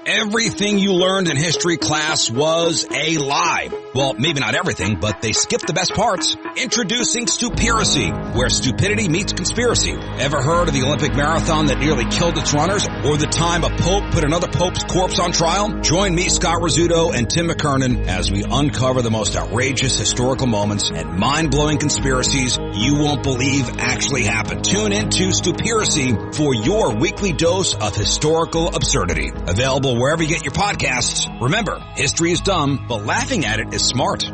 Everything you learned in history class was a lie. Well, maybe not everything, but they skipped the best parts. Introducing Stupiracy, where stupidity meets conspiracy. Ever heard of the Olympic marathon that nearly killed its runners? Or the time a pope put another pope's corpse on trial? Join me, Scott Rizzuto, and Tim McKernan as we uncover the most outrageous historical moments and mind-blowing conspiracies you won't believe actually happened. Tune into Stupiracy for your weekly dose of historical absurdity. Available wherever you get your podcasts. Remember, history is dumb, but laughing at it is smart.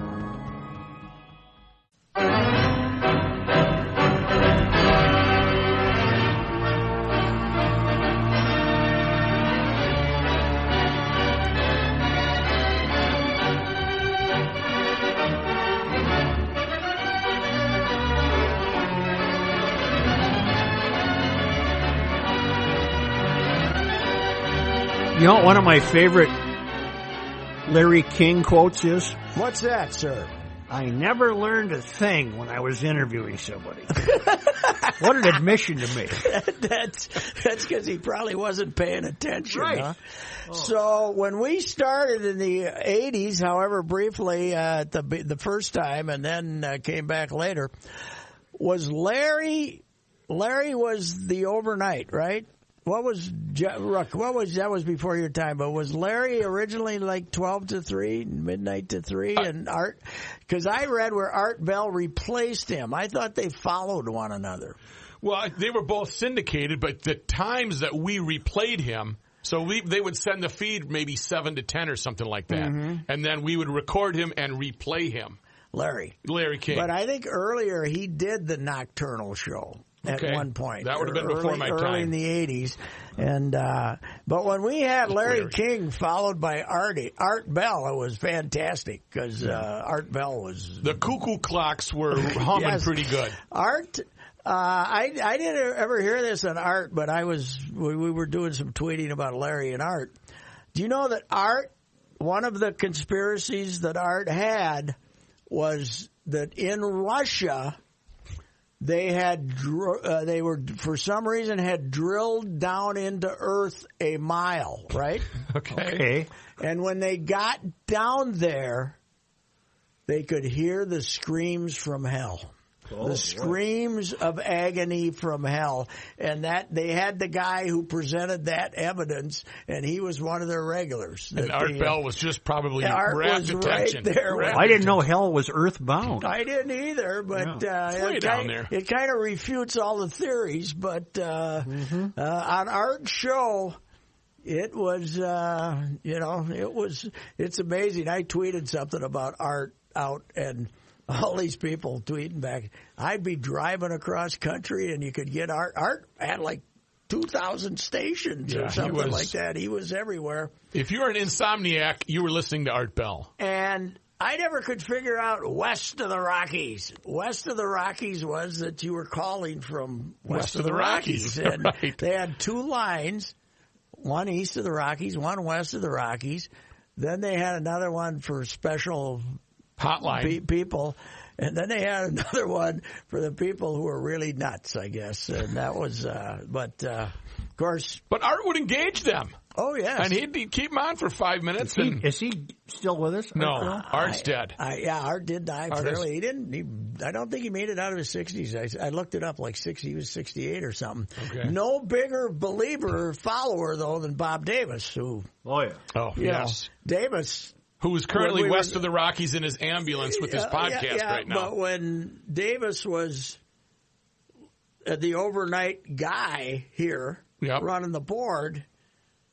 You know what one of my favorite Larry King quotes is? What's that, sir? I never learned a thing when I was interviewing somebody. What an admission to make. That's because he probably wasn't paying attention. Right. Huh? Oh. So when we started in the 80s, however briefly, the first time and then came back later, was Larry was the overnight, right? That was before your time, but was Larry originally like 12 to 3, midnight to 3, and Art? Because I read where Art Bell replaced him. I thought they followed one another. Well, they were both syndicated, but the times that we replayed him, so they would send the feed maybe 7 to 10 or something like that, and then we would record him and replay him. Larry King. But I think earlier he did the nocturnal show. At one point. That would have been before my time. Early in the 80s. And, but when we had Larry King followed by Art Bell, it was fantastic because Art Bell was... The cuckoo clocks were humming pretty good. Art... I didn't ever hear this on Art, but we were doing some tweeting about Larry and Art. Do you know that Art, one of the conspiracies that Art had was that in Russia... They were for some reason had drilled down into Earth a mile, right? Okay. And when they got down there, they could hear the screams from hell. The screams of agony from hell. And that they had the guy who presented that evidence, and he was one of their regulars. And Art Bell was just probably rapt attention. Right there. I didn't know hell was earthbound. I didn't either, but it kind of refutes all the theories. But on Art's show, it was, it's amazing. I tweeted something about Art out and all these people tweeting back. I'd be driving across country and you could get Art. Art had like 2,000 stations or something like that. He was everywhere. If you were an insomniac, you were listening to Art Bell. And I never could figure out west of the Rockies. West of the Rockies was that you were calling from west of the Rockies. And they had two lines, one east of the Rockies, one west of the Rockies. Then they had another one for special hotline people, and then they had another one for the people who were really nuts, I guess. And that was, of course. But Art would engage them. Oh, yes. And he'd keep them on for 5 minutes. Is he still with us? No, Art's dead. Art did die fairly. I don't think he made it out of his 60s. I looked it up, he was 68 or something. Okay. No bigger believer or follower, though, than Bob Davis, who. Oh, yeah. Oh, yes. Davis. Who is currently west of the Rockies in his ambulance with his podcast right now. But when Davis was the overnight guy here running the board,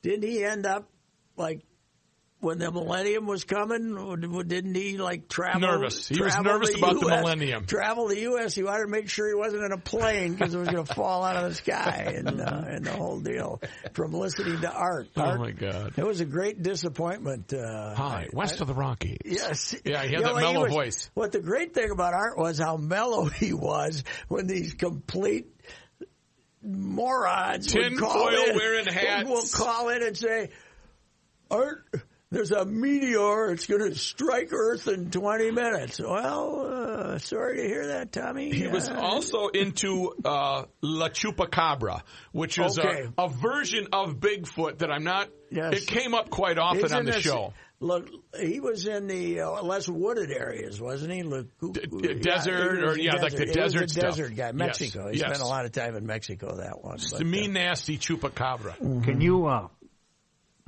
didn't he end up like when the millennium was coming? Didn't he travel? Nervous. He was nervous about the millennium. Travel the U.S. He wanted to make sure he wasn't in a plane because it was going to fall out of the sky and the whole deal from listening to Art. Oh, my God. It was a great disappointment. Hi, west of the Rockies. Yes. Yeah, he had that mellow voice. What the great thing about Art was how mellow he was when these complete morons tin foil wearing hats will call in and say, Art, there's a meteor. It's going to strike Earth in 20 minutes. Well, sorry to hear that, Tommy. He was also into La Chupacabra, which is a version of Bigfoot that I'm not. Yes. It came up quite often on the show. Look, he was in the less wooded areas, wasn't he? Desert, like the desert stuff. Desert guy, Mexico. Yes. He spent a lot of time in Mexico. That one. It's the mean, nasty Chupacabra. Mm-hmm.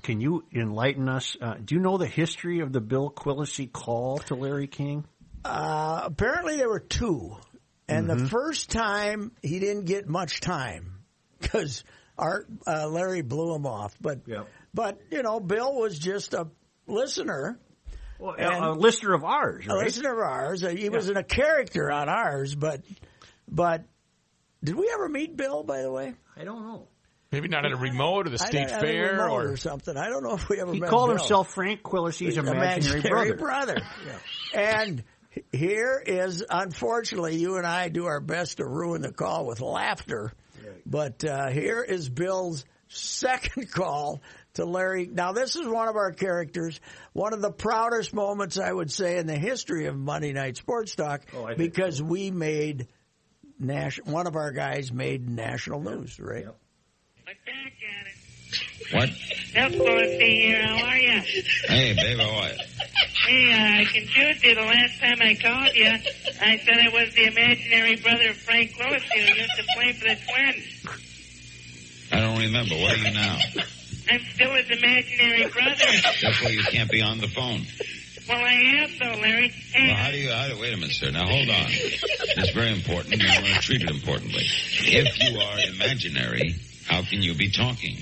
Can you enlighten us? Do you know the history of the Bill Quillisi call to Larry King? Apparently there were two, and the first time he didn't get much time because Larry blew him off. But Bill was just a listener. Well, a listener of ours, right? A listener of ours. He wasn't a character on ours, but did we ever meet Bill, by the way? I don't know. Maybe not at a remote or the state fair or something. I don't know if we ever met Bill. He called himself Frank Quillisi's imaginary brother. And here is, unfortunately, you and I do our best to ruin the call with laughter, but here is Bill's second call to Larry. Now, this is one of our characters, one of the proudest moments, I would say, in the history of Monday Night Sports Talk, because we made one of our guys made national news, right? Yep. Look back at it. What? Bill Quillisi here. How are you? Hey, babe, how are you? Hey, I confused you the last time I called you. I said it was the imaginary brother of Frank Quillisi who used to play for the Twins. I don't remember. What are you now? I'm still his imaginary brother. That's why you can't be on the phone. Well, I am, though, Larry. Hey, well, how do you, wait a minute, sir. Now, hold on. It's very important, and I want to treat it importantly. If you are imaginary, how can you be talking?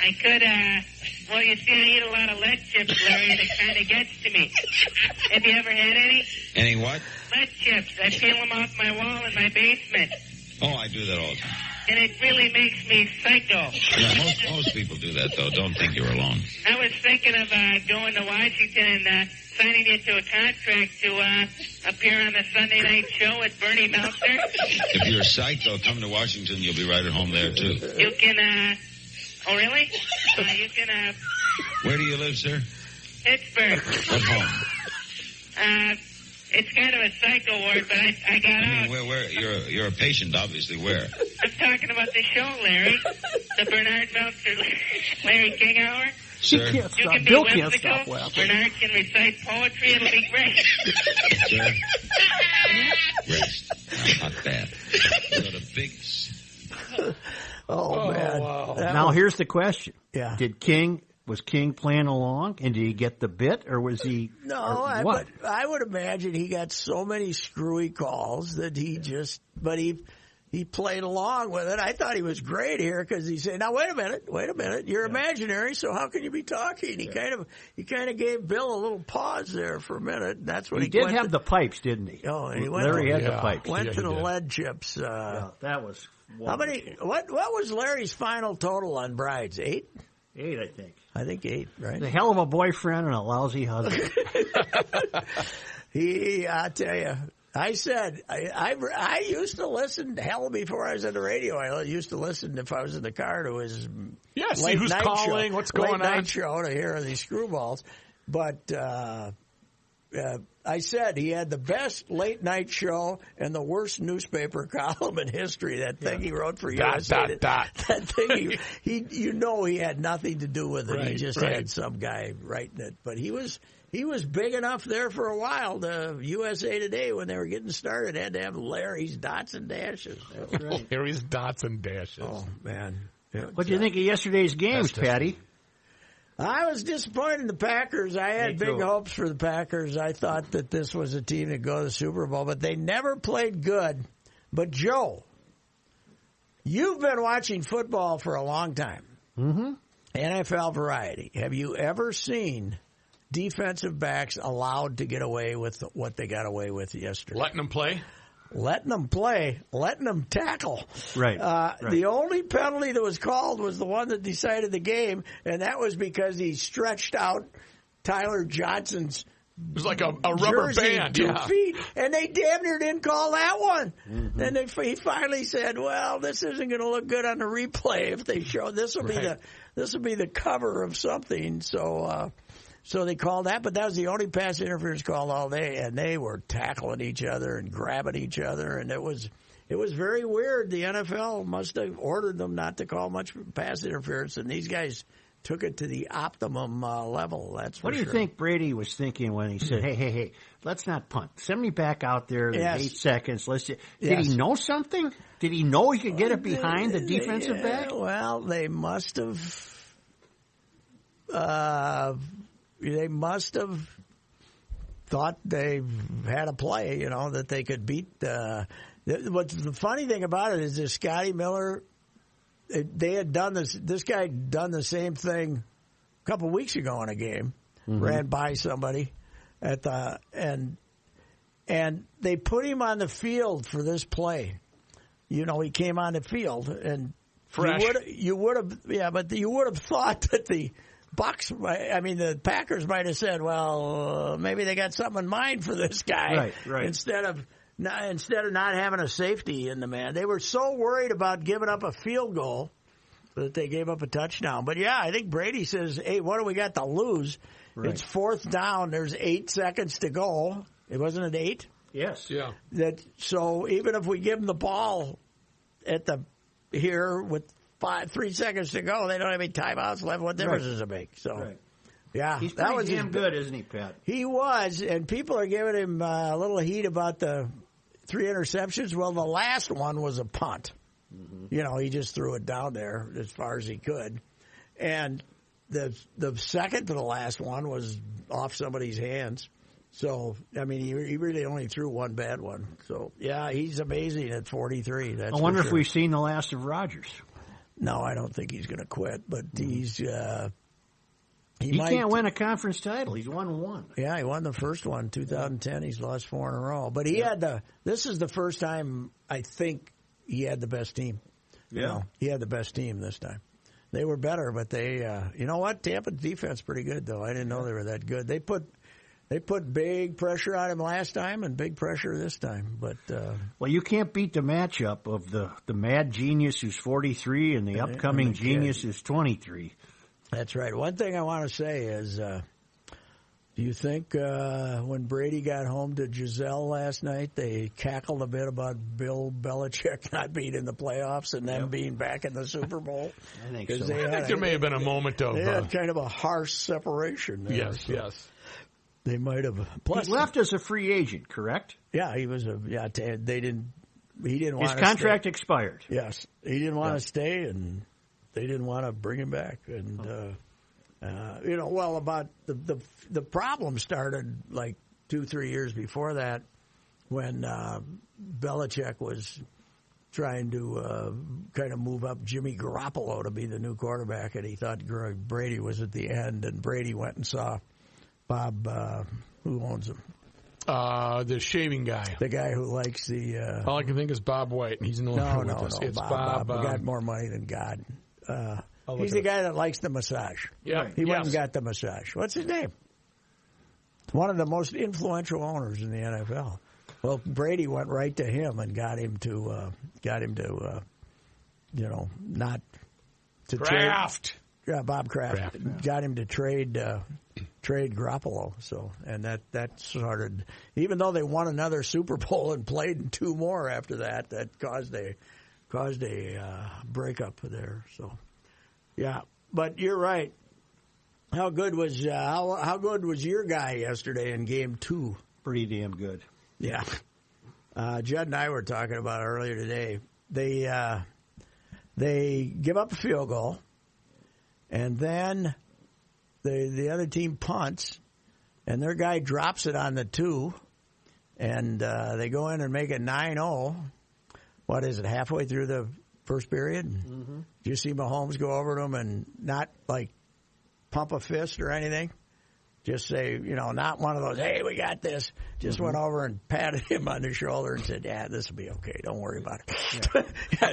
I could, well, you see, I eat a lot of lead chips, Larry, and it kind of gets to me. Have you ever had any? Any what? Lead chips. I peel them off my wall in my basement. Oh, I do that all the time. And it really makes me psycho. Yeah, most people do that, though. Don't think you're alone. I was thinking of going to Washington and signing you to a contract to appear on the Sunday night show with Bernie Meltzer. If you're psycho, come to Washington. You'll be right at home there, too. You can, oh, really? You can, Where do you live, sir? Pittsburgh. What home? It's kind of a psycho ward, but I got out. Where? You're a patient, obviously. Where? I'm talking about the show, Larry. The Bernard Meltzer Larry King Hour. Sir? You can be Bill whimsical. can't stop laughing. Bernard can recite poetry. It'll be great. Sir? Rest. Not bad. You got a big... Oh, man. Wow. Now, here's the question. Yeah. Was King playing along, and did he get the bit, or was he... No, what? I would imagine he got so many screwy calls that he played along with it. I thought he was great here because he said, now, wait a minute, you're imaginary, so how can you be talking? He kind of gave Bill a little pause there for a minute. That's what he did have the pipes, didn't he? Oh, and Larry had the pipes. Went to the lead chips. That was... How many? What was Larry's final total on brides? 8? 8, I think. I think 8, right? A hell of a boyfriend and a lousy husband. I tell you, I said, I used to listen, hell, before I was on the radio, I used to listen if I was in the car to his late who's night calling, show, what's going late on. Night show to hear these screwballs. But I said he had the best late night show and the worst newspaper column in history. That thing he wrote for USA. That thing, he had nothing to do with it. Right, he just had some guy writing it. But he was big enough there for a while. The USA Today, when they were getting started, had to have Larry's dots and dashes. That's right. Larry's dots and dashes. Oh, man. What do you think of yesterday's games, Patty? I was disappointed in the Packers. I had big hopes for the Packers. I thought that this was a team that go to the Super Bowl, but they never played good. But, Joe, you've been watching football for a long time. Mm-hmm. NFL variety. Have you ever seen defensive backs allowed to get away with what they got away with yesterday? Letting them play? Letting them play, letting them tackle. Right. The only penalty that was called was the one that decided the game, and that was because he stretched out Tyler Johnson's It was like a rubber band. 2 feet, and they damn near didn't call that one. Mm-hmm. Then he finally said, well, this isn't going to look good on the replay if they show. This will be will be the cover of something. So they called that, but that was the only pass interference call all day, and they were tackling each other and grabbing each other, and it was very weird. The NFL must have ordered them not to call much pass interference, and these guys took it to the optimum level. That's for What do you think Brady was thinking when he said, hey, let's not punt. Send me back out there in 8 seconds. Did he know something? Did he know he could get it behind the defensive back? Well, they must have thought they had a play, that they could beat. What's the funny thing about it is that Scotty Miller, they had done this. This guy had done the same thing a couple of weeks ago in a game. Ran by somebody and they put him on the field for this play. He came on the field and fresh. You would have thought that the Packers might have said, well, maybe they got something in mind for this guy, right. Instead of not having a safety in the man. They were so worried about giving up a field goal that they gave up a touchdown. But, I think Brady says, hey, what do we got to lose? Right. It's 4th down. There's 8 seconds to go. It wasn't 8? Yes. Yeah. So even if we give them the ball here with 3 seconds to go, they don't have any timeouts left. What difference does it make? So, yeah. He's pretty damn good, isn't he, Pat? He was, and people are giving him a little heat about the 3 interceptions. Well, the last one was a punt. He just threw it down there as far as he could. And the second to the last one was off somebody's hands. So, he really only threw one bad one. So, he's amazing at 43. I wonder if we've seen the last of Rodgers. No, I don't think he's going to quit, but he's... He can't win a conference title. He's won one. Yeah, he won the first one, 2010. He's lost 4 in a row. But he had this is the first time I think he had the best team. Yeah. He had the best team this time. They were better, but they, you know what? Tampa's defense pretty good, though. I didn't know they were that good. They put big pressure on him last time and big pressure this time. But well, you can't beat the matchup of the mad genius who's 43 and the upcoming genius who's 23. That's right. One thing I want to say is, do you think when Brady got home to Giselle last night, they cackled a bit about Bill Belichick not being in the playoffs and them being back in the Super Bowl? I think so. I think there may have been a moment of... They had kind of a harsh separation there. Yes. They might have... Plus, he left as a free agent, correct? Yeah, he was He didn't want his contract expired. Yes. He didn't want to stay, and... They didn't want to bring him back, and about the problem started like 2-3 years before that, when Belichick was trying to kind of move up Jimmy Garoppolo to be the new quarterback, and he thought Brady was at the end, and Brady went and saw Bob, who owns him. The shaving guy. The guy who likes the... All I can think is Bob White, and he's no longer with us. It's Bob got more money than God. He's the guy that likes the massage. Yeah, he went and got the massage. What's his name? One of the most influential owners in the NFL. Well, Brady went right to him and got him to not to Kraft. Trade. Yeah, Bob Kraft. Got him to trade Garoppolo. So, and that started. Even though they won another Super Bowl and played in 2 more after that, that caused a breakup there. So, yeah, but you're right. How good was your guy yesterday in Game 2? Pretty damn good. Yeah, Judd and I were talking about it earlier today. They give up a field goal, and then the other team punts, and their guy drops it on the 2, and they go in and make it 9-0. What is it, halfway through the first period? Mm-hmm. Did you see Mahomes go over to him and not, like, pump a fist or anything? Just say, not one of those, hey, we got this. Just went over and patted him on the shoulder and said, yeah, this will be okay. Don't worry about it. Yeah.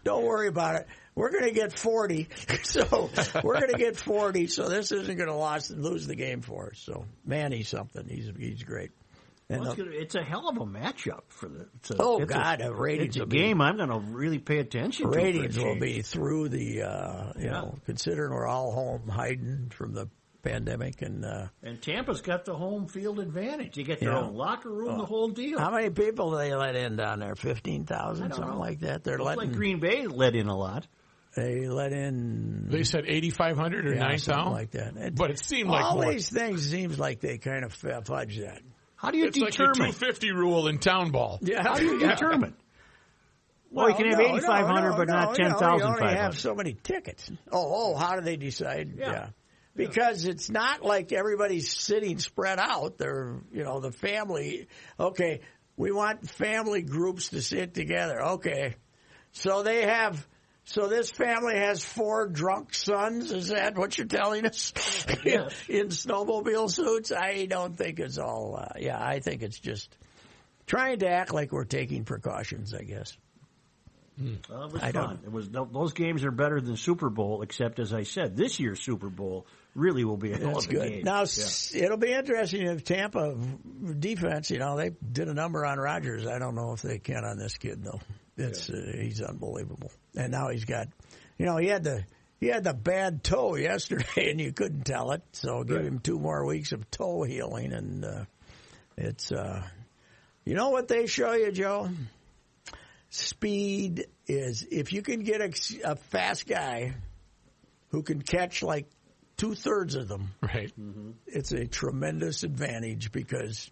Don't worry about it. We're going to get 40. So this isn't going to lose the game for us. So, man, he's something. He's great. It's a hell of a matchup for the. The ratings. It's a game I'm going to really pay attention to. Ratings will be through the. Considering we're all home hiding from the pandemic, and Tampa's got the home field advantage. You get their own locker room, the whole deal. How many people do they let in down there? 15,000, something like that. They're letting. Like Green Bay let in a lot. They let in. They said 8,500 or 9,000, something like that. But it seemed like all more. These things seems like they kind of fudge that. How do you it's determine? Like the 250 rule in town ball. Yeah. How do you determine? Well, you can have 8,500, but not 10,500. You only have so many tickets. How do they decide? Yeah. Because it's not like everybody's sitting spread out. They're, the family. Okay, we want family groups to sit together. Okay, so this family has 4 drunk sons. Is that what you're telling us? Yes. In snowmobile suits? I don't think it's all. I think it's just trying to act like we're taking precautions, I guess. Well, it was fun. Those games are better than Super Bowl, except as I said, this year's Super Bowl really will be a hell of a game. Now it'll be interesting if Tampa defense. They did a number on Rodgers. I don't know if they can on this kid though. He's unbelievable, and now he's got. He had the bad toe yesterday, and you couldn't tell it. So give him 2 more weeks of toe healing, and it's. You know what they show you, Joe? Speed is, if you can get a fast guy who can catch like 2/3 of them, right? It's a tremendous advantage because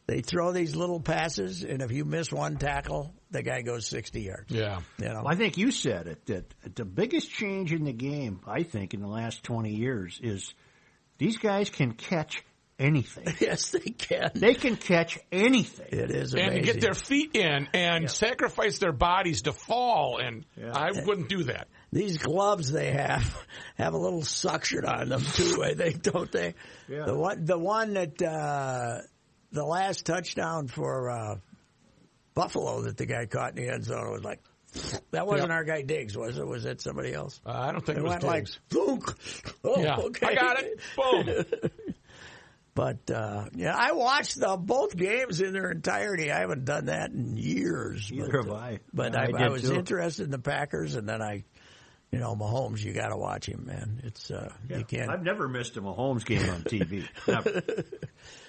they throw these little passes, and if you miss one tackle, the guy goes 60 yards. Yeah. Well, I think you said it, that the biggest change in the game, I think, in the last 20 years is these guys can catch anything. Yes, they can. They can catch anything. It is amazing. And get their feet in and sacrifice their bodies to fall, and I wouldn't do that. These gloves they have a little suction on them too, I think, don't they? Yeah. The one that the last touchdown for Buffalo that the guy caught in the end zone was like, that wasn't our guy Diggs, was it? Was that somebody else? I don't think it was went Diggs. Like, Boonk. Okay. I got it. Boom. But, I watched both games in their entirety. I haven't done that in years. Neither have I. But I was interested in the Packers, and then Mahomes, you got to watch him, man. It's you can't. I've never missed a Mahomes game on TV. Never.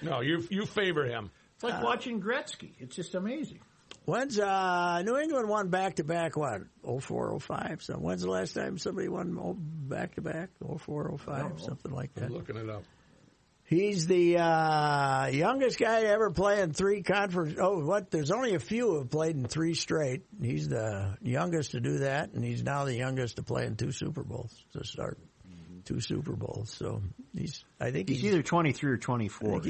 No, you favor him. It's like watching Gretzky. It's just amazing. When's New England won back-to-back, what, 04, 05? So when's the last time somebody won back-to-back, 04, 05, something like that? I'm looking it up. He's the youngest guy to ever play in 3 conference. There's only a few who have played in 3 straight. He's the youngest to do that, and he's now the youngest to play in 2 Super Bowls to start. 2 Super Bowls. So I think he's either 23 or 24.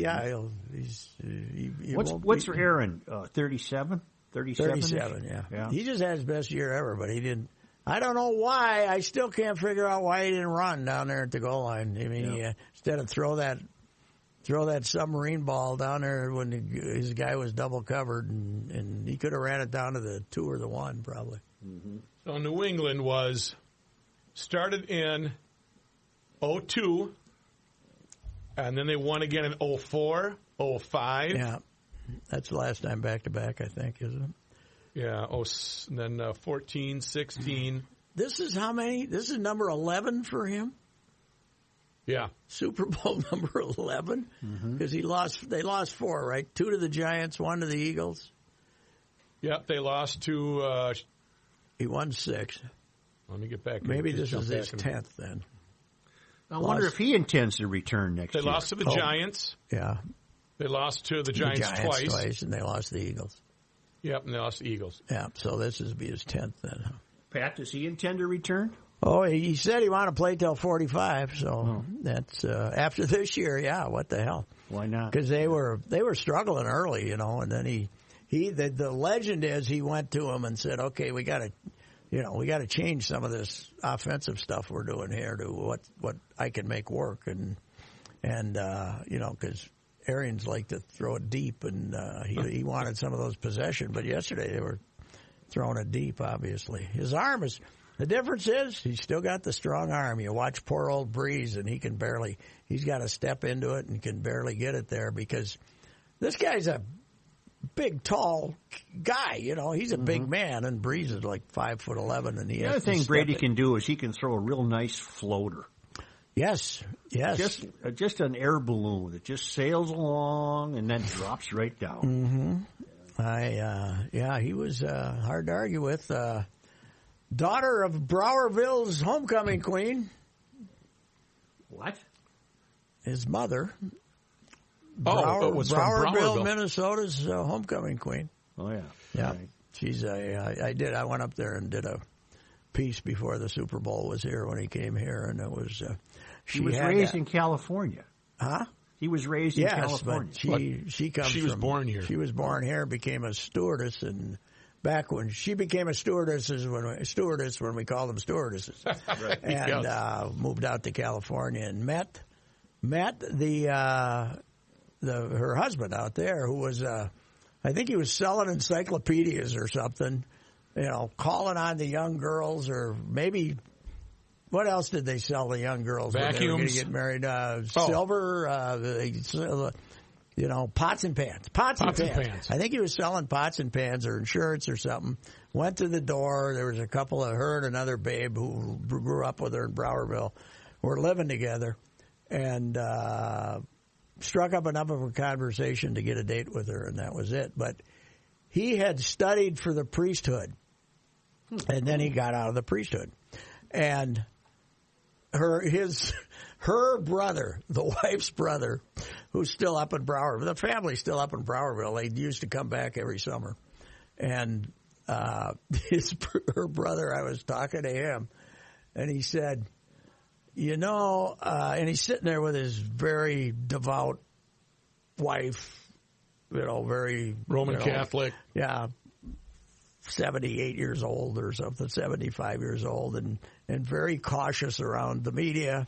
What's for Aaron? 37? 37, yeah. He just had his best year ever, but he didn't. I don't know why. I still can't figure out why he didn't run down there at the goal line. I mean, instead of throw that submarine ball down there when his guy was double covered, and he could have ran it down to the 2 or the 1 probably. Mm-hmm. So New England was started in 02, and then they won again in 04, 05. Yeah, that's the last time back-to-back, I think, isn't it? Yeah, and then 14, 16. This is how many? This is number 11 for him? Yeah. Super Bowl number 11? Because they lost 4, right? 2 to the Giants, 1 to the Eagles. Yep, they lost to... he won 6. Let me get back. Maybe this is his 10th then. I wonder if he intends to return next year. They lost to the Giants. Yeah. They lost to the Giants twice. And they lost to the Eagles. Yep, and they lost to the Eagles. Yeah, so this will be his 10th then. Huh? Pat, does he intend to return? Oh, he said he wanted to play till 45, so that's after this year. Yeah, what the hell? Why not? Because they were struggling early, and then the legend is he went to him and said, "Okay, we got to change some of this offensive stuff we're doing here to what I can make work," and because Arians like to throw it deep, and he wanted some of those possession, but yesterday they were throwing it deep. Obviously, his arm is. The difference is he's still got the strong arm. You watch poor old Breeze, and he's got to step into it and can barely get it there because this guy's a big, tall guy. He's a big man, and Breeze is like 5'11", and the other thing Brady can do is he can throw a real nice floater. Yes. Just an air balloon that just sails along and then drops right down. He was hard to argue with. Daughter of Browerville's homecoming queen. What? His mother. It was from Browerville, Minnesota's homecoming queen. Oh, yeah. Yeah. Right. She's I went up there and did a piece before the Super Bowl was here when he came here, and it was she was raised in California. Huh? He was raised in California. But she was born here. She was born here, became a stewardess, and back when she became a stewardess when we called them stewardesses, right. and moved out to California and met her husband out there, who was I think he was selling encyclopedias or something, calling on the young girls, or maybe what else did they sell the young girls? Vacuums. They were going to get married. Silver, pots and pans. Pots and pans. I think he was selling pots and pans or insurance or something. Went to the door. There was a couple of her and another babe who grew up with her in Browerville, were living together, and struck up enough of a conversation to get a date with her, and that was it. But he had studied for the priesthood, and then he got out of the priesthood. And her brother, the wife's brother, who's still up in Browerville, the family's still up in Browerville. They used to come back every summer. And her brother, I was talking to him, and he said, and he's sitting there with his very devout wife, very Roman Catholic. Yeah. 78 years old or something, 75 years old, and very cautious around the media.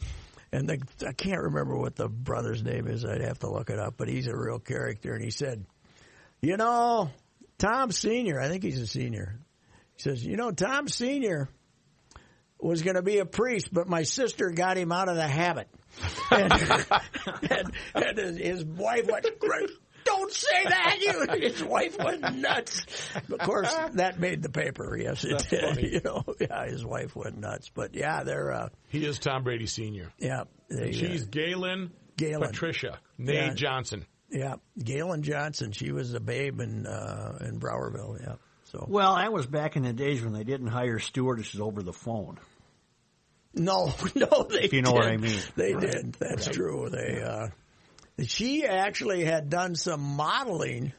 And I can't remember what the brother's name is. I'd have to look it up, but he's a real character. And he said, Tom Sr., I think he's a senior. He says, Tom Sr. was going to be a priest, but my sister got him out of the habit. And his wife went, don't say that! His wife went nuts. Of course, that made the paper. Yes, it did. Funny. His wife went nuts. But they're. He is Tom Brady Sr. Yeah, she's Galen Patricia Ney Johnson. Yeah, Galen Johnson. She was a babe in Browerville. Yeah. So. Well, that was back in the days when they didn't hire stewardesses over the phone. No, they if you know what I mean. They did. That's true. She actually had done some modeling,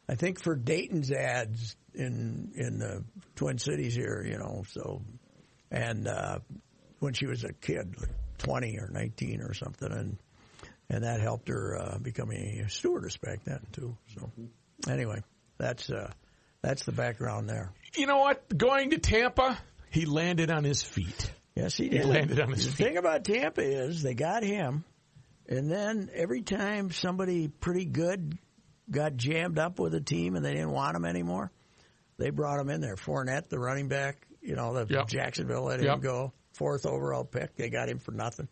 I think, for Dayton's ads in the Twin Cities here, so, and when she was a kid, like 20 or 19 or something, and that helped her become a stewardess back then too. So, anyway, that's the background there. You know what? Going to Tampa, he landed on his feet. Yes, he did. He landed on his feet. The thing about Tampa is they got him. And then every time somebody pretty good got jammed up with a team and they didn't want him anymore, they brought him in there. Fournette, the running back, Jacksonville let him go. 4th overall pick. They got him for nothing.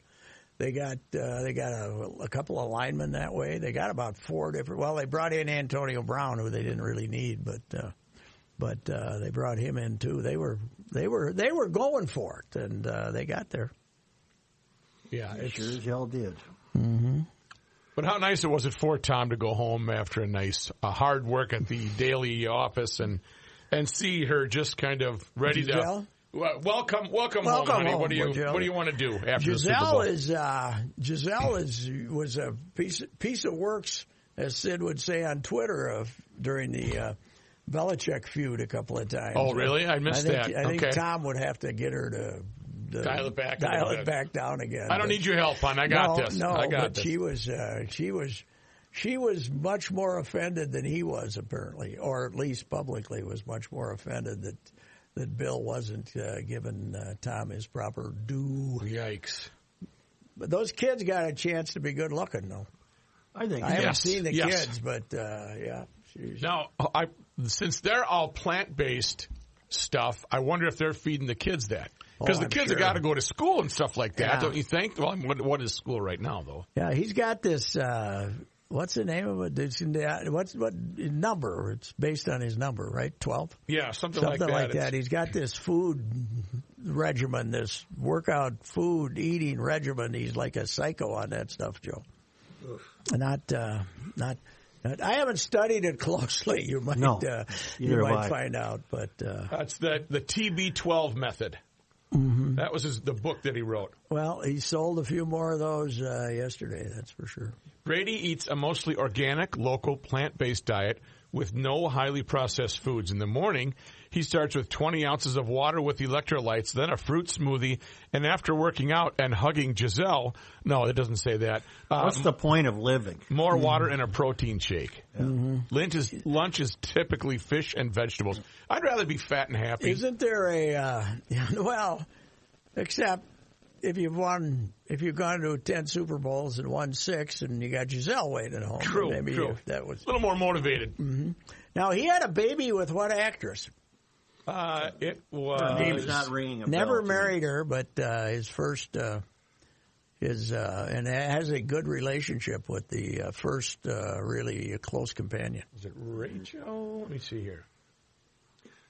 They got a couple of linemen that way. They got about 4 different. Well, they brought in Antonio Brown, who they didn't really need, but they brought him in too. They were going for it, and they got there. Yeah, it sure as hell did. Mm-hmm. But how nice it was for Tom to go home after a hard work at the daily office and see her just kind of ready Giselle? to welcome home, honey. What do you want to do after the Super Bowl? Giselle was a piece of works, as Sid would say on Twitter, during the Belichick feud a couple of times. Oh, really? I missed that. I think Tom would have to get her to dial it back down again. I don't need your help, hon. I got this. No, I got this. She was much more offended than he was, apparently, or at least publicly was much more offended that Bill wasn't giving Tom his proper due. Yikes! But those kids got a chance to be good looking, though. I think. I haven't seen the kids, but yeah. Now, since they're all plant-based stuff, I wonder if they're feeding the kids that. Because the kids have got to go to school and stuff like that, don't you think? Well, what is school right now, though? Yeah, he's got this, what's the name of it? What number? It's based on his number, right? 12? Yeah, something like that. He's got this food regimen, this workout food eating regimen. He's like a psycho on that stuff, Joe. Not. I haven't studied it closely. You might, find out, but that's the TB12 method. Mm-hmm. That was the book that he wrote. Well, he sold a few more of those yesterday, that's for sure. Brady eats a mostly organic, local, plant-based diet with no highly processed foods. In the morning, he starts with 20 ounces of water with electrolytes, then a fruit smoothie, and after working out and hugging Giselle, no, it doesn't say that. What's the point of living? More water and a protein shake. Mm-hmm. Lunch is typically fish and vegetables. I'd rather be fat and happy. Isn't there except if you've gone to 10 Super Bowls and won 6 and you got Giselle waiting at home. True. That was a little more motivated. Mm-hmm. Now, he had a baby with what actress? It was... Her name's not ringing a bell. Never married her, but his first... and has a good relationship with the first really close companion. Is it Rachel? Let me see here.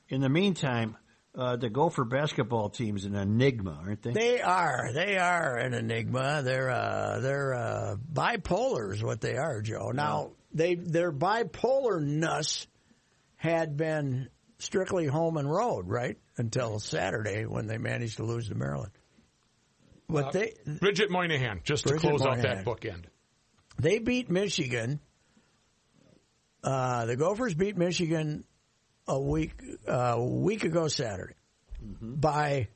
In the meantime, the Gopher basketball team's an enigma, aren't they? They are an enigma. They're bipolar is what they are, Joe. Now, their bipolarness had been strictly home and road, right, until Saturday when they managed to lose to Maryland. But Bridget Moynihan, just to close out that bookend. They beat Michigan. The Gophers beat Michigan a week ago Saturday by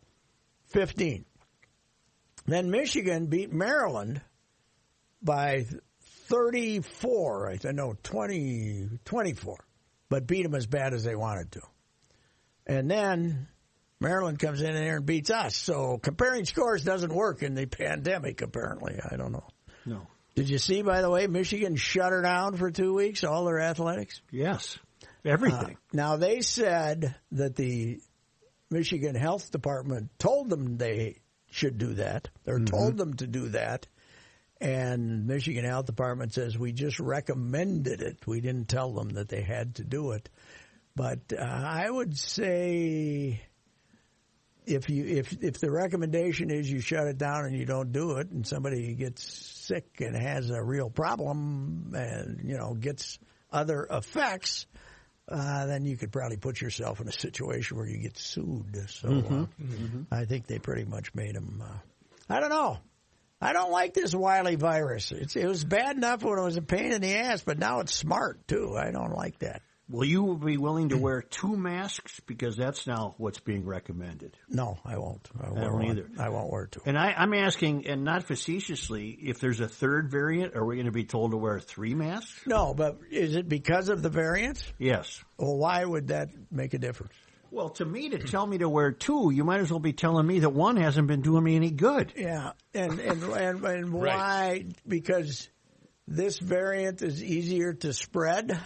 15. Then Michigan beat Maryland by 34, 24, but beat them as bad as they wanted to. And then Maryland comes in there and beats us. So comparing scores doesn't work in the pandemic, apparently. I don't know. No. Did you see, by the way, Michigan shut her down for 2 weeks, all their athletics? Yes. Everything. Now, they said that the Michigan Health Department told them they should do that, or told them to do that, and Michigan Health Department says, we just recommended it. We didn't tell them that they had to do it. But I would say if the recommendation is you shut it down and you don't do it, and somebody gets sick and has a real problem and gets other effects, then you could probably put yourself in a situation where you get sued. So I think they pretty much made them. I don't know. I don't like this wily virus. It was bad enough when it was a pain in the ass, but now it's smart too. I don't like that. Will you be willing to wear 2 masks? Because that's now what's being recommended. No, I won't. I won't either. I won't wear 2. And I'm asking, and not facetiously, if there's a third variant, are we going to be told to wear 3 masks? No, but is it because of the variants? Yes. Well, why would that make a difference? Well, to me, to tell me to wear 2, you might as well be telling me that 1 hasn't been doing me any good. Yeah, and why? Because this variant is easier to spread.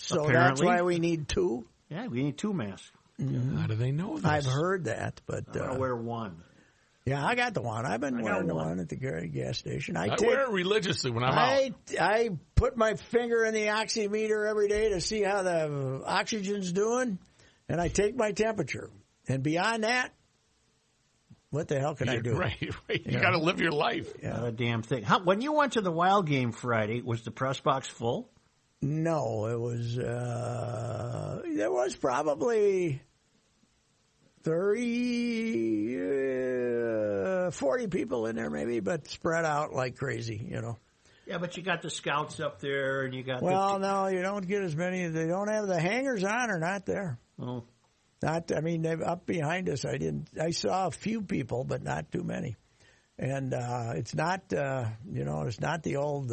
So apparently. That's why we need 2? Yeah, we need 2 masks. How do they know this? I've heard that, but... I'm going to wear 1. Yeah, I got the 1. I've been wearing the 1 at the gas station. I wear it religiously when I'm out. I put my finger in the oximeter every day to see how the oxygen's doing, and I take my temperature. And beyond that, what the hell can I do? Right. You got to live your life. Yeah. Not a damn thing. When you went to the Wild game Friday, was the press box full? No, it was, there was probably 40 people in there maybe, but spread out like crazy, Yeah, but you got the scouts up there and you got no, you don't get as many. They don't have the hangers on or not there. Oh. They're up behind us. I saw a few people, but not too many. And, it's not, it's not the old,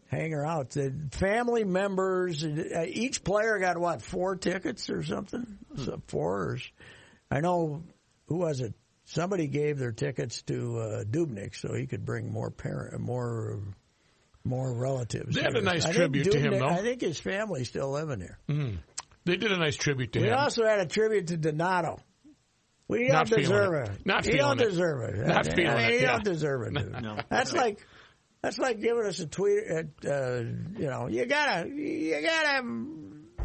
hanger out. The family members, each player got 4 tickets or something? So 4. I know, who was it? Somebody gave their tickets to Dubnyk so he could bring more relatives. They had a nice tribute to him, though. I think his family's still living here. They did a nice tribute to him. We also had a tribute to Donato. We don't deserve it. Not feeling it. He don't deserve it. Not feeling it. He don't deserve it. No. That's That's like giving us a tweet. You gotta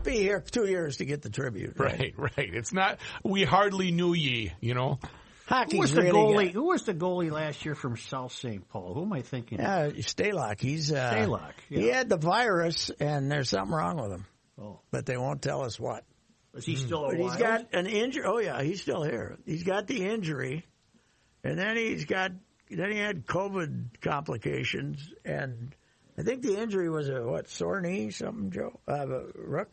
be here 2 years to get the tribute. Right. It's not. We hardly knew ye. Hockey's Who was the really goalie? good. Who was the goalie last year from South St. Paul? Who am I thinking? Stalock. He's Stalock. Yeah. He had the virus, and there's something wrong with him. Oh, but they won't tell us what. is he still But alive? he's got an injury. Oh yeah, he's still here. He's got the injury, and then he had COVID complications, and I think the injury was a sore knee, something. Joe Rook.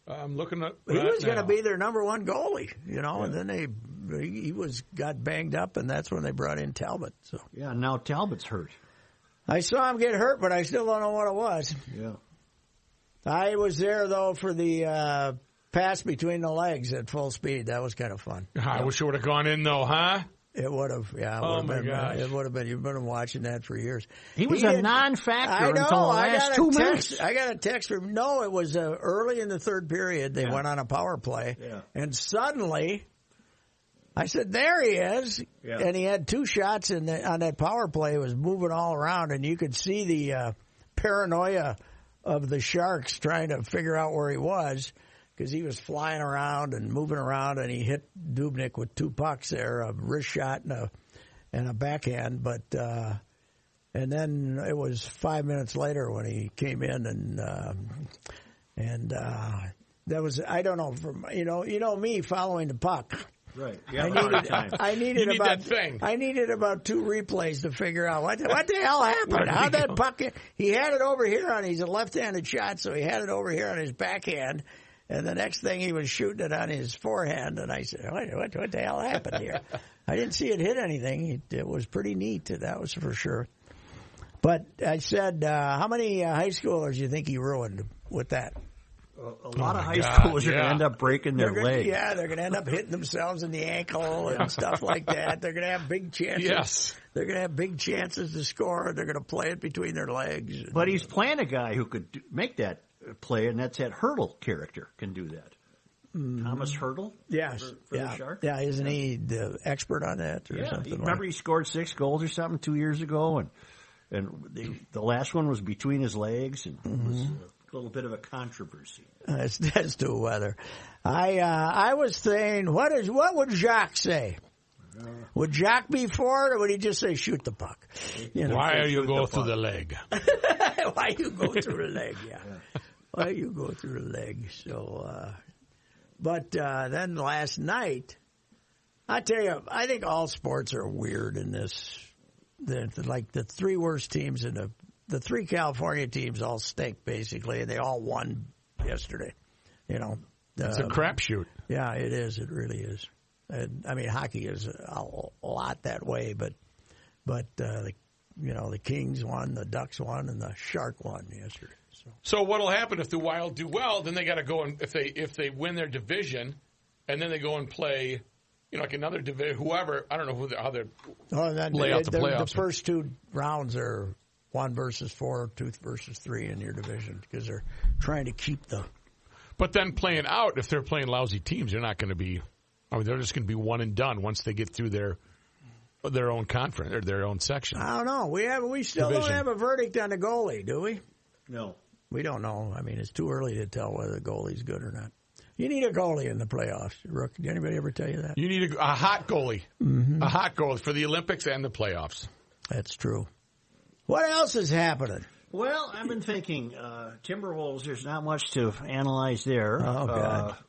I'm looking at. He was going to be their number one goalie, and then he got banged up, and that's when they brought in Talbot. So Yeah, now Talbot's hurt. I saw him get hurt, but I still don't know what it was. Yeah. I was there though for the pass between the legs at full speed. That was kind of fun. I wish it would have gone in though, huh? It would have, yeah. Oh my gosh! It would have been. You've been watching that for years. He was a non-factor until the last 2 minutes. I got a text from. No, it was early in the third period. They went on a power play, and suddenly, I said, "There he is!" Yeah. And he had 2 shots on that power play. It was moving all around, and you could see the paranoia of the Sharks trying to figure out where he was. Because he was flying around and moving around, and he hit Dubnyk with 2 pucks there, a wrist shot and a backhand. But and then it was 5 minutes later when he came in, and that was, I don't know, from me following the puck. Right. I needed about 2 replays to figure out what the hell happened. How that puck? He had it over here he's a left-handed shot, so he had it over here on his backhand. And the next thing he was shooting it on his forehand, and I said, what the hell happened here? I didn't see it hit anything. It was pretty neat, that was for sure. But I said, how many high schoolers do you think he ruined with that? A lot of high schoolers are going to end up breaking their leg. Yeah, they're going to end up hitting themselves in the ankle and stuff like that. They're going to have big chances. Yes. They're going to have big chances to score. They're going to play it between their legs. But he's playing a guy who could make that play, and that's that Hurdle character can do that. Thomas Hurdle? Yes. For the Sharks? Yeah, isn't he the expert on that or something? Remember he scored 6 goals or something 2 years ago, and the last one was between his legs, and it was a little bit of a controversy. That's too weather. I was saying, what would Jacques say? Would Jacques be for it, or would he just say shoot the puck? Why you go through the leg? Why you go through the leg? Yeah. Why you go through the leg? So, but then last night, I tell you, I think all sports are weird in this. Like the 3 worst teams in the 3 California teams all stink basically, and they all won yesterday. It's a crapshoot. Yeah, it is. It really is. I mean, hockey is a lot that way, but the Kings won, the Ducks won, and the Shark won yesterday. So what'll happen if the Wild do well? Then they got to go and if they win their division, and then they go and play, like another division, whoever. I don't know how they're lay out the playoffs. The first 2 rounds are 1 versus 4, 2 versus 3 in your division because they're trying to keep the. But then playing out, if they're playing lousy teams, they're not going to be. I mean, they're just going to be one and done once they get through their own conference or their own section. I don't know. We still don't have a verdict on the goalie, do we? No. We don't know. I mean, it's too early to tell whether the goalie's good or not. You need a goalie in the playoffs. Rook, did anybody ever tell you that? You need a hot goalie. Mm-hmm. A hot goalie for the Olympics and the playoffs. That's true. What else is happening? Well, I've been thinking, Timberwolves, there's not much to analyze there. Oh,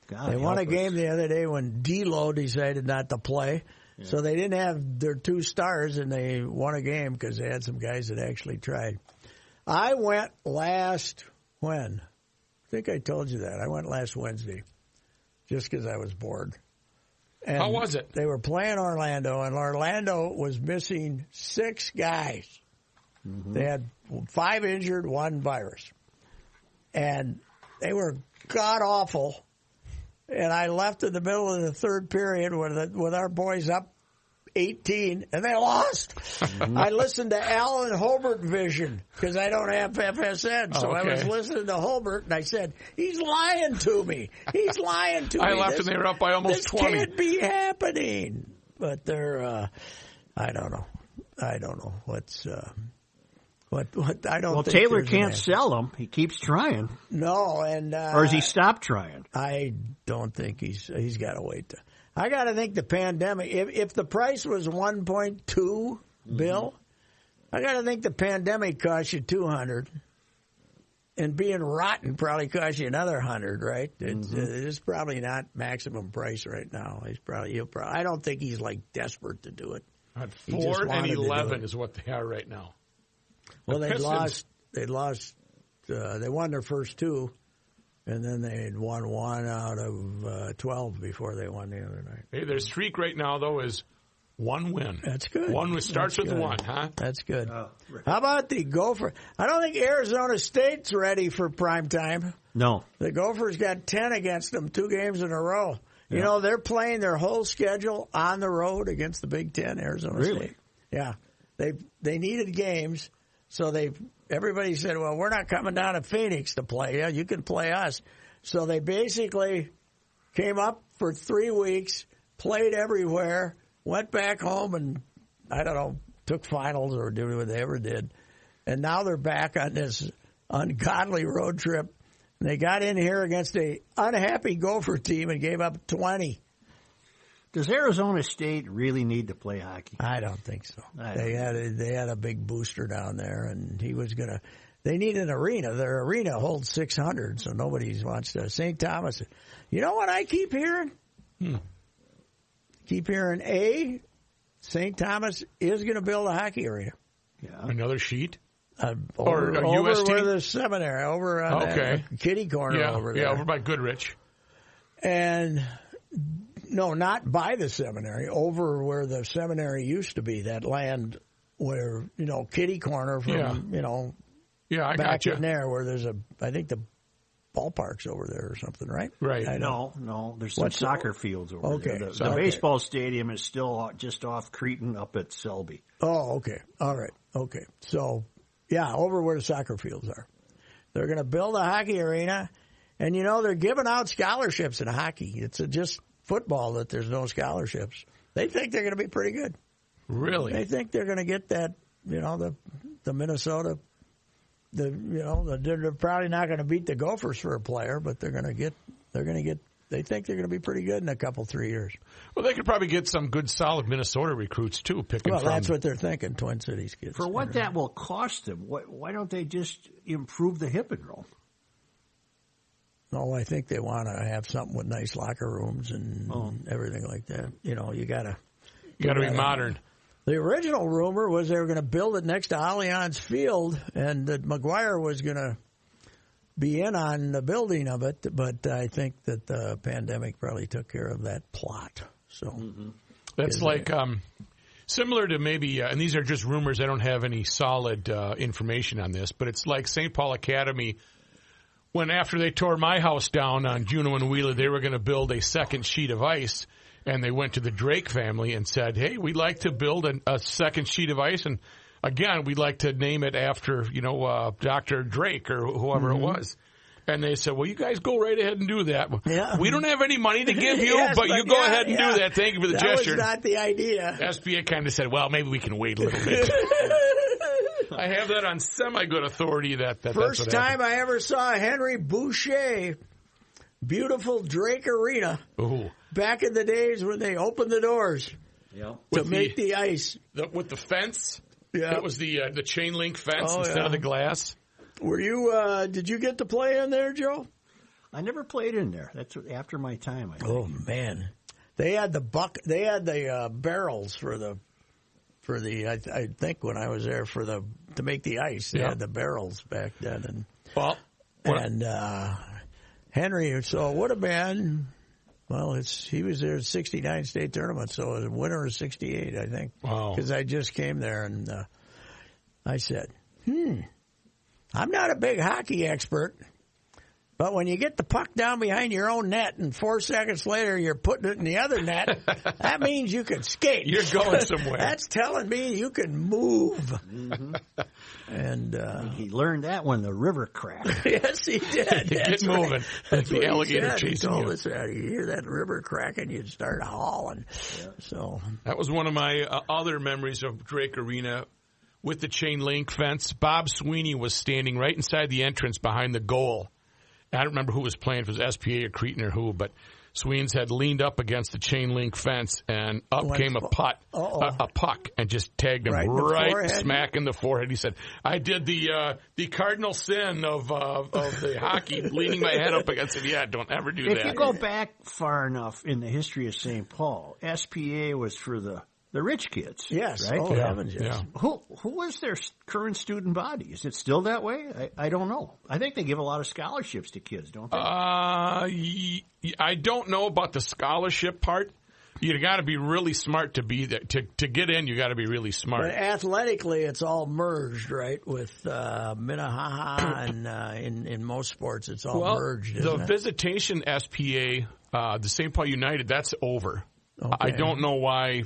God. They won a game the other day when D'Lo decided not to play. Yeah. So they didn't have their 2 stars, and they won a game because they had some guys that actually tried. I went when? I think I told you that. I went last Wednesday just because I was bored. And how was it? They were playing Orlando, and Orlando was missing 6 guys. Mm-hmm. They had 5 injured, 1 virus. And they were god-awful. And I left in the middle of the third period with our boys up 18, and they lost. Mm-hmm. I listened to Alan Hobart Vision because I don't have FSN. So I was listening to Hobart, and I said, he's lying to me. He's lying to me. I left, and they were up by almost 20. This can't be happening. But they're, I don't know. What I don't. Well, think Taylor can't sell them. He keeps trying. No, and or has he stopped trying? I don't think he's got to wait. I got to think the pandemic. If the price was 1.2, Bill, I got to think the pandemic cost you $200, and being rotten probably cost you another $100. Right? It's probably not maximum price right now. I don't think he's like desperate to do it. At 4 and 11 is what they are right now. Well, they won their first two, and then they had won one out of 12 before they won the other night. Hey, their streak right now, though, is one win. That's good. Starts with one, huh? That's good. How about the Gopher? I don't think Arizona State's ready for prime time. No. The Gophers got 10 against them 2 games in a row. You know, they're playing their whole schedule on the road against the Big Ten, Arizona State. Yeah. They needed games. So everybody said, well, we're not coming down to Phoenix to play. Yeah, you can play us. So they basically came up for 3 weeks, played everywhere, went back home and, I don't know, took finals or did what they ever did. And now they're back on this ungodly road trip. And they got in here against a unhappy Gopher team and gave up 20. Does Arizona State really need to play hockey? I don't think so. They had a big booster down there, and he was going to. They need an arena. Their arena holds 600, so nobody wants to. St. Thomas. You know what I keep hearing? Keep hearing St. Thomas is going to build a hockey arena. Yeah. Another sheet. Over where the seminary, over on that kitty corner over there. Yeah, over by Goodrich. And. No, not by the seminary, over where the seminary used to be, that land where, kitty corner from, I back gotcha. in there where there's I think the ballpark's over there or something, right? Right. No, there's some soccer fields over there. The baseball stadium is still just off Cretin up at Selby. Oh, okay. All right. Okay. So, over where the soccer fields are. They're going to build a hockey arena, and, they're giving out scholarships in hockey. It's just football that there's no scholarships. They think they're going to be pretty good. Really? They think they're going to get that, the Minnesota, they're probably not going to beat the Gophers for a player, but they think they're going to be pretty good in a couple, 3 years. Well, they could probably get some good, solid Minnesota recruits, too, that's what they're thinking, Twin Cities kids. For what that will cost them, why don't they just improve the Hippodrome? No, I think they want to have something with nice locker rooms and everything like that. You got to be modern. The original rumor was they were going to build it next to Allianz Field, and that McGuire was going to be in on the building of it. But I think that the pandemic probably took care of that plot. So that's like similar to maybe, and these are just rumors. I don't have any solid information on this, but it's like St. Paul Academy. When after they tore my house down on Juneau and Wheeler, they were going to build a second sheet of ice, and they went to the Drake family and said, hey, we'd like to build a second sheet of ice, and again, we'd like to name it after, Dr. Drake or whoever it was. And they said, well, you guys go right ahead and do that. Yeah. We don't have any money to give you, but you go ahead and do that. Thank you for the gesture. That was not the idea. SBA kind of said, well, maybe we can wait a little bit. I have that on semi-good authority. That First time I ever saw Henry Boucher, beautiful Drake Arena, back in the days when they opened the doors to make the ice. With the fence? Yeah. It was the chain link fence instead of the glass. Were you? Did you get to play in there, Joe? I never played in there. That's after my time. I think. Oh man, they had the barrels for the. I think when I was there to make the ice, they had the barrels back then, and Henry. So it would have been. Well, he was there at '69 state tournament, so it was winter of '68, I think. Wow! Because I just came there, and I said, I'm not a big hockey expert, but when you get the puck down behind your own net and 4 seconds later you're putting it in the other net, that means you can skate. You're going somewhere. That's telling me you can move. Mm-hmm. And he learned that when the river cracked. Yes, he did. Get moving. That's the alligator chasing chasing you. you. Us that. You hear that river cracking, you'd start hauling. Yeah. So that was one of my other memories of Drake Arena. with the chain link fence. Bob Sweeney was standing right inside the entrance behind the goal. I don't remember who was playing, if it was SPA or Cretin or who, but Sweens had leaned up against the chain link fence, and up came a puck, and just tagged him right smack in the forehead. He said, "I did the cardinal sin of the hockey, leaning my head up against it." Yeah, don't ever do that. If you go back far enough in the history of St. Paul, SPA was for the rich kids. Yes. Right? Oh, heavens, yes. Yeah. Who was their current student body? Is it still that way? I don't know. I think they give a lot of scholarships to kids, don't they? I don't know about the scholarship part. You got to be really smart to be there. To get in, you got to be really smart. But athletically, it's all merged, right? With Minnehaha and in most sports, it's all merged. The visitation SPA, the St. Paul United, that's over. Okay. I don't know why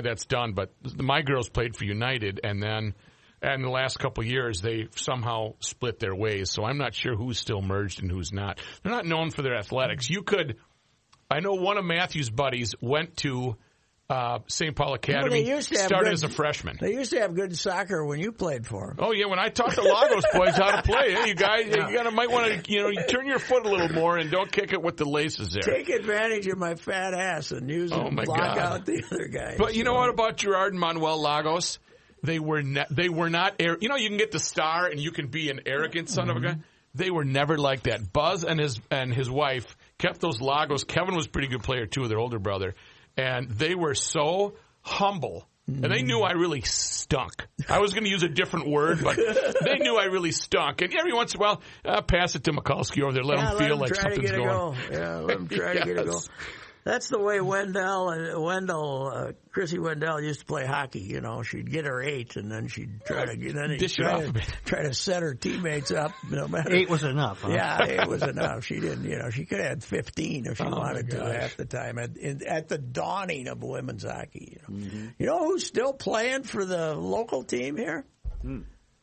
that's done, but my girls played for United, and then in the last couple of years they somehow split their ways. So I'm not sure who's still merged and who's not. They're not known for their athletics. I know one of Matthew's buddies went to St. Paul Academy, started as a freshman. They used to have good soccer when you played for them. Oh, yeah, when I taught the Lagos boys how to play. Hey, you guys, you might want to, you turn your foot a little more and don't kick it with the laces there. Take advantage of my fat ass and use it to block out the other guys. But you know what about Gerard and Manuel Lagos? They were not, you can get the star and you can be an arrogant son of a guy. They were never like that. Buzz and his wife kept those Lagos. Kevin was a pretty good player, too, their older brother. And they were so humble. And they knew I really stunk. I was going to use a different word, but they knew I really stunk. And every once in a while, pass it to Mikulski over there. Let him feel like something's going. Yeah, let him try to get a goal. That's the way Chrissy Wendell used to play hockey. She'd get her 8, and then she'd try to set her teammates up. No matter 8 was enough. Huh? Yeah, 8 was enough. She didn't. She could have had 15 if she wanted to half the time. At the dawning of women's hockey, You know who's still playing for the local team here?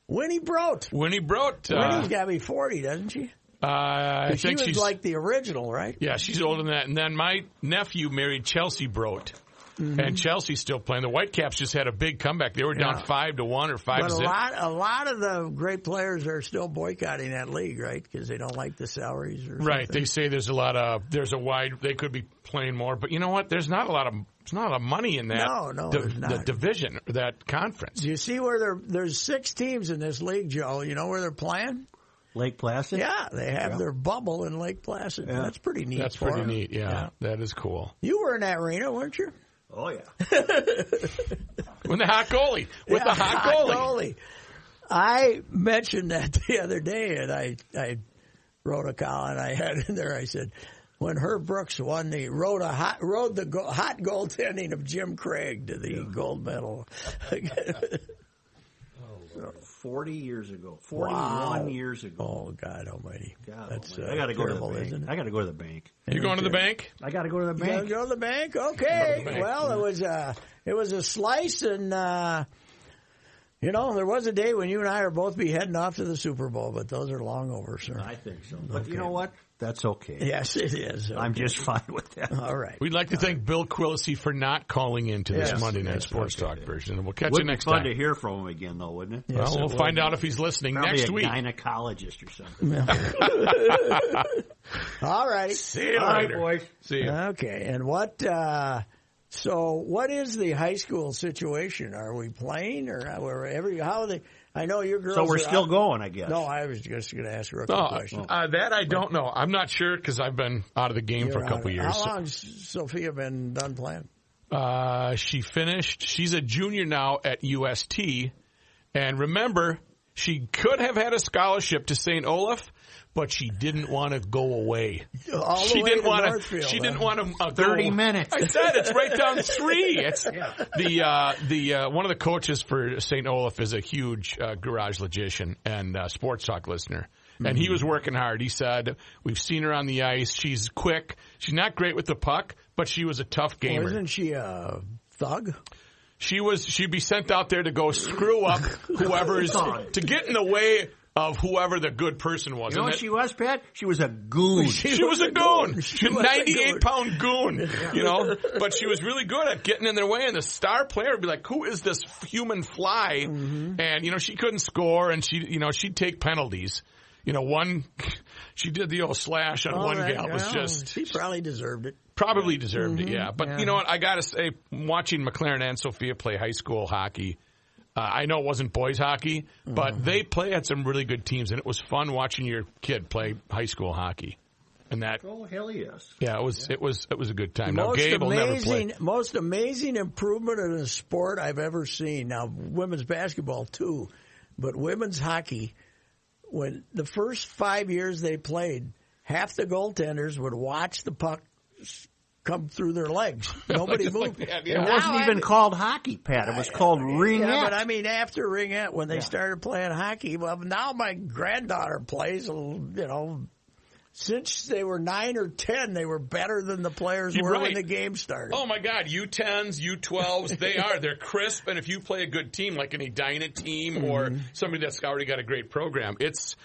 Winnie Brodt. Winnie's got to be 40, doesn't she? I think she's like the original, right? Yeah, she's older than that. And then my nephew married Chelsea Brodt. And Chelsea's still playing. The Whitecaps just had a big comeback. They were down 5-1 or 5-0. But a lot of the great players are still boycotting that league, right? Because they don't like the salaries or something. Right. They say they could be playing more. But you know what? There's not a lot of money in that. No, there's not. The division, or that conference. Do you see where there's 6 teams in this league, Joe? You know where they're playing? Lake Placid? Yeah, they have their bubble in Lake Placid. Yeah. That's pretty neat. That's pretty neat, yeah. That is cool. You were in that arena, weren't you? Oh, yeah. With the hot goalie. The hot goalie. I mentioned that the other day, and I wrote a column I had in there. I said, when Herb Brooks rode the hot goaltending of Jim Craig to the gold medal. 40 years ago. 41 years ago. Oh, God almighty. I got to go to the bank. I got to go to the bank. You going to the bank? I got to go to the bank. You go to the bank? Okay. Well, it was a slice, and there was a day when you and I would both be heading off to the Super Bowl, but those are long over, sir. I think so. But you know what? That's okay. Yes, it is. Okay. I'm just fine with that. All right. We'd like to thank Bill Quillisi for not calling into this Monday Night Sports Talk version. And we'll catch you next time. It would be fun to hear from him again, though, wouldn't it? Yes, we'll find out if he's listening next week. Probably a gynecologist or something. All right. See you later. All right, boys. See you. Okay. And what is the high school situation? Are we playing or how are they? I know your girls. So we're still going, I guess. No, I was just going to ask a question. That I don't know. I'm not sure because I've been out of the game for a couple years. How long has Sophia been done playing? She finished. She's a junior now at UST. And remember, she could have had a scholarship to St. Olaf, but she didn't want to go away. She didn't want to 30 minutes. I said it's right down 3. It's the one of the coaches for St. Olaf is a huge Garage Logician and Sports Talk listener. And he was working hard. He said, we've seen her on the ice. She's quick. She's not great with the puck, but she was a tough gamer. Well, isn't she a thug? She'd be sent out there to go screw up whoever is to get in the way of whoever the good person was. You know what she was, Pat? She was a goon. She was a goon. She was a 98-pound goon, you know. But she was really good at getting in their way, and the star player would be like, who is this human fly? Mm-hmm. And, you know, she couldn't score, and she'd take penalties. You know, she did the old slash on one gal. It was just... She probably deserved it. Probably deserved it, yeah. But you know what? I got to say, watching McLaren and Sophia play high school hockey, I know it wasn't boys hockey, but they had some really good teams, and it was fun watching your kid play high school hockey. And that, oh hell yes, yeah, it was a good time. Now Gabe will never play. Most amazing improvement in a sport I've ever seen. Now women's basketball too, but women's hockey. When the first 5 years they played, half the goaltenders would watch the puck come through their legs. Nobody moved. Like it wasn't even called hockey, Pat. It was called ringette. Yeah, but I mean, after ringette, when they started playing hockey, well, now my granddaughter plays, you know, since they were 9 or 10, they were better than the players were when the game started. Oh, my God. U10s, U12s, they're crisp. And if you play a good team, like an Edina team or somebody that's already got a great program, it's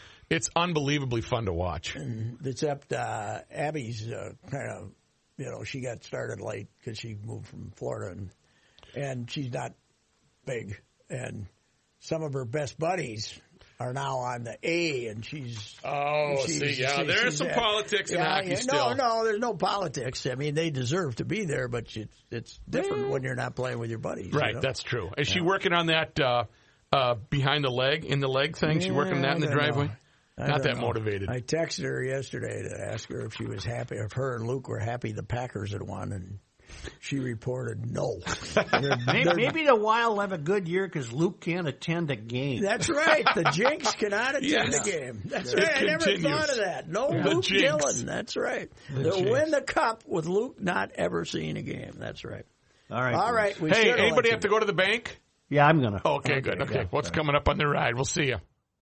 unbelievably fun to watch. Except Abby's kind of, you know, she got started late because she moved from Florida, and she's not big. And some of her best buddies are now on the A, and she's... there's some politics in hockey still. No, there's no politics. I mean, they deserve to be there, but it's different when you're not playing with your buddies. Right, you know? That's true. Is she working on that behind the leg thing? She working on that in the driveway? Not that motivated. I texted her yesterday to ask her if she was happy, if her and Luke were happy the Packers had won, and she reported no. Maybe the Wild will have a good year because Luke can't attend a game. That's right. The Jinx cannot attend a game. That's right. I never thought of that. No Luke Dillon. That's right. They'll win the cup with Luke not ever seeing a game. That's right. All right. All right. Hey, anybody have to go to the bank? Yeah, I'm going to. Okay, good. Okay. What's coming up on the ride? We'll see you.